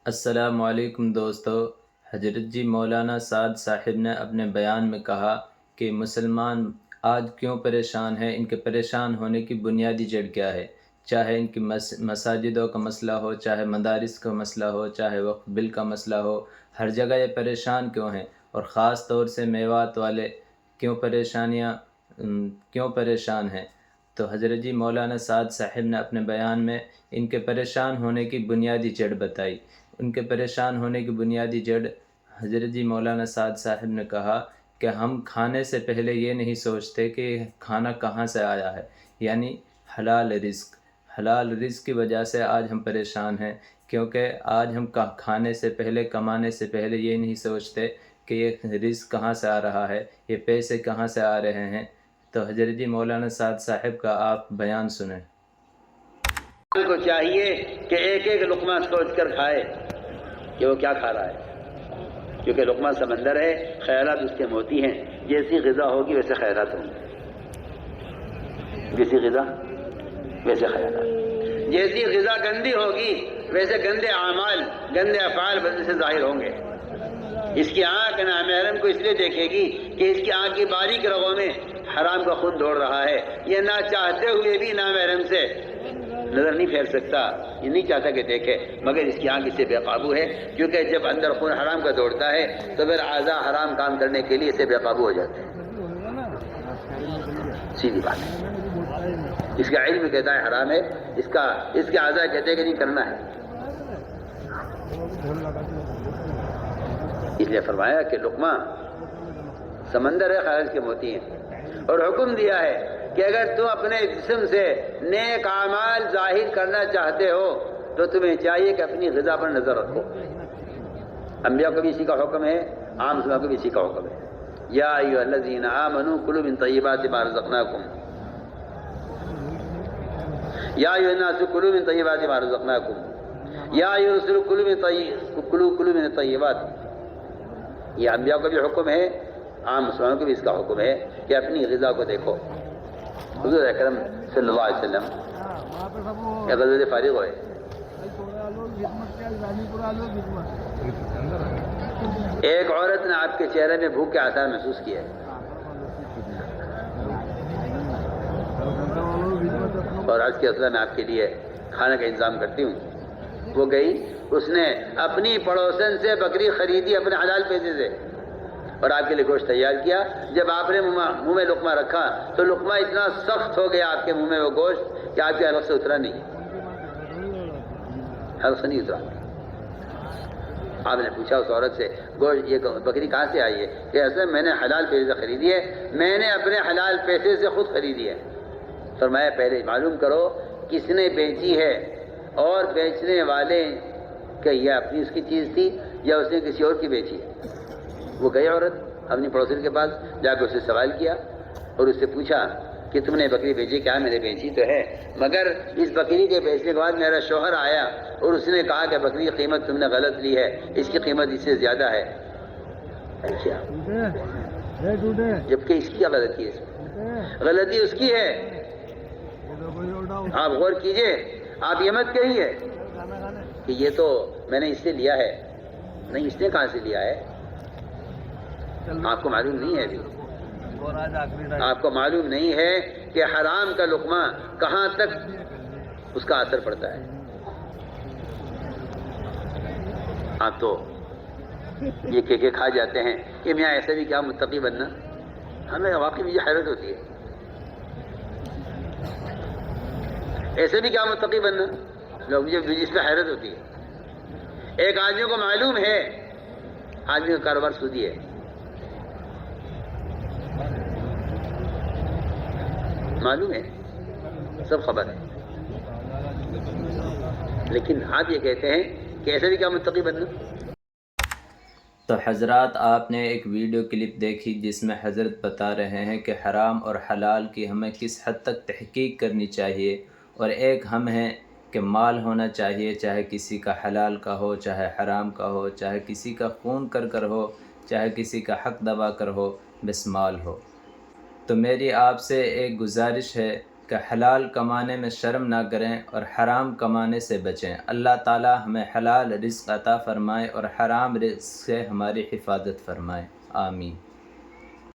السلام علیکم دوستو۔ حضرت جی مولانا سعد صاحب نے اپنے بیان میں کہا کہ مسلمان آج کیوں پریشان ہیں، ان کے پریشان ہونے کی بنیادی جڑ کیا ہے۔ چاہے ان کی مساجدوں کا مسئلہ ہو، چاہے مدارس کا مسئلہ ہو، چاہے وقف بل کا مسئلہ ہو، ہر جگہ یہ پریشان کیوں ہیں، اور خاص طور سے میوات والے کیوں پریشان ہیں۔ تو حضرت جی مولانا سعد صاحب نے اپنے بیان میں ان کے پریشان ہونے کی بنیادی جڑ بتائی۔ ان کے پریشان ہونے کی بنیادی جڑ حضرت جی مولانا سعد صاحب نے کہا کہ ہم کھانے سے پہلے یہ نہیں سوچتے کہ کھانا کہاں سے آیا ہے، یعنی حلال رزق کی وجہ سے آج ہم پریشان ہیں، کیونکہ آج ہم کھانے سے پہلے، کمانے سے پہلے یہ نہیں سوچتے کہ یہ رزق کہاں سے آ رہا ہے، یہ پیسے کہاں سے آ رہے ہیں۔ تو حضرت جی مولانا سعد صاحب کا آپ بیان سنیں۔ کو چاہیے کہ ایک ایک لقمہ سوچ کر کھائے کہ وہ کیا کھا رہا ہے، کیونکہ لقمہ سمندر ہے، خیالات اس کے موتی ہیں۔ جیسی غذا ہوگی ویسے خیالات ہوں گے، جیسی غذا ویسے خیالات، جیسی غذا گندی ہوگی ویسے گندے اعمال، گندے افعال بدن سے ظاہر ہوں گے۔ اس کی آنکھ نامحرم کو اس لیے دیکھے گی کہ اس کی آنکھ کی باریک رگوں میں حرام کا خون دوڑ رہا ہے۔ یہ نہ چاہتے ہوئے بھی نامحرم سے نظر نہیں پھیر سکتا، یہ نہیں چاہتا کہ دیکھے، مگر اس کی آنکھ اس سے بے قابو ہے، کیونکہ جب اندر خون حرام کا دوڑتا ہے تو پھر اعضاء حرام کام کرنے کے لیے اسے بے قابو ہو جاتے ہیں۔ سیدھی بات ہے، اس کا علم کہتا ہے حرام ہے، اس کے اعضاء کہتے ہیں کہ نہیں کرنا ہے۔ اس لیے فرمایا کہ لقمہ سمندر ہے، خیال کے موتی ہیں، اور حکم دیا ہے کہ اگر تم اپنے جسم سے نیک اعمال ظاہر کرنا چاہتے ہو تو تمہیں چاہیے کہ اپنی غذا پر نظر رکھو۔ انبیاء کو بھی اسی کا حکم ہے، عام مسلمانوں کو بھی اسی کا حکم ہے۔ یا ایھا الذین آمنوا کلوا من طیبات ما رزقناکم، یا ایھا الناس کلوا من طیبات ما رزقناکم، یا ایھا الرسول کلوا من الطیبات۔ یہ انبیاء کو بھی حکم ہے، عام مسلمانوں کو بھی اس کا حکم ہے کہ اپنی غذا کو دیکھو۔ حضور اکرم صلی اللہ علیہ وسلم غزوہ فارغ ہوئے، ایک عورت نے آپ کے چہرے میں بھوک کے آثار محسوس کیے، اور آج کے اصلہ میں آپ کے لیے کھانے کا انتظام کرتی ہوں۔ وہ گئی، اس نے اپنی پڑوسن سے بکری خریدی اپنے حلال پیسے سے، اور آپ کے لیے گوشت تیار کیا۔ جب آپ نے منہ میں لقمہ رکھا تو لقمہ اتنا سخت ہو گیا آپ کے منہ میں وہ گوشت کہ آپ کے حلق سے اترا نہیں، حلق سے نہیں اترا۔ آپ نے پوچھا اس عورت سے، گوشت یہ بکری کہاں سے آئی ہے؟ کہ اصل میں نے حلال پیسے سے خریدی ہے، میں نے اپنے حلال پیسے سے خود خریدی ہے۔ فرمایا پہلے معلوم کرو کس نے بیچی ہے، اور بیچنے والے کہ یہ اپنی اس کی چیز تھی یا اس نے کسی اور کی بیچی ہے۔ وہ گئی عورت اپنی پڑوسن کے پاس، جا کے اس سے سوال کیا اور اس سے پوچھا کہ تم نے بکری بیچی؟ کیا میں نے بیچی تو ہے، مگر اس بکری کے بیچنے کے بعد میرا شوہر آیا اور اس نے کہا کہ بکری کی قیمت تم نے غلط لی ہے، اس کی قیمت اس سے زیادہ ہے۔ اچھا، جبکہ اس کی کیا غلطی ہے؟ اس میں غلطی اس کی ہے۔ آپ غور کیجئے، آپ یہ مت کہیے کہ یہ تو میں نے اس سے لیا ہے، نہیں، اس نے کہاں سے لیا ہے؟ آپ کو معلوم نہیں ہے، ابھی آپ کو معلوم نہیں ہے کہ حرام کا لقمہ کہاں تک اس کا اثر پڑتا ہے۔ آپ تو یہ کہ کھا جاتے ہیں کہ میاں ایسے بھی کیا متقی بننا۔ ہمیں واقعی مجھے حیرت ہوتی ہے، ایسے بھی کیا متقی بننا، لوگ مجھے اس پہ حیرت ہوتی ہے۔ ایک آدمی کو معلوم ہے آدمی کا کاروبار سودی ہے، معلوم ہے، سب خبر ہے، لیکن آپ یہ کہتے ہیں کہ ایسے بھی کیا متقی بننا۔ تو حضرات، آپ نے ایک ویڈیو کلپ دیکھی جس میں حضرت بتا رہے ہیں کہ حرام اور حلال کی ہمیں کس حد تک تحقیق کرنی چاہیے، اور ایک ہم ہیں کہ مال ہونا چاہیے، چاہے کسی کا حلال کا ہو، چاہے حرام کا ہو، چاہے کسی کا خون کر ہو، چاہے کسی کا حق دبا کر ہو، بس مال ہو۔ تو میری آپ سے ایک گزارش ہے کہ حلال کمانے میں شرم نہ کریں اور حرام کمانے سے بچیں۔ اللہ تعالی ہمیں حلال رزق عطا فرمائے اور حرام رزق سے ہماری حفاظت فرمائے، آمین۔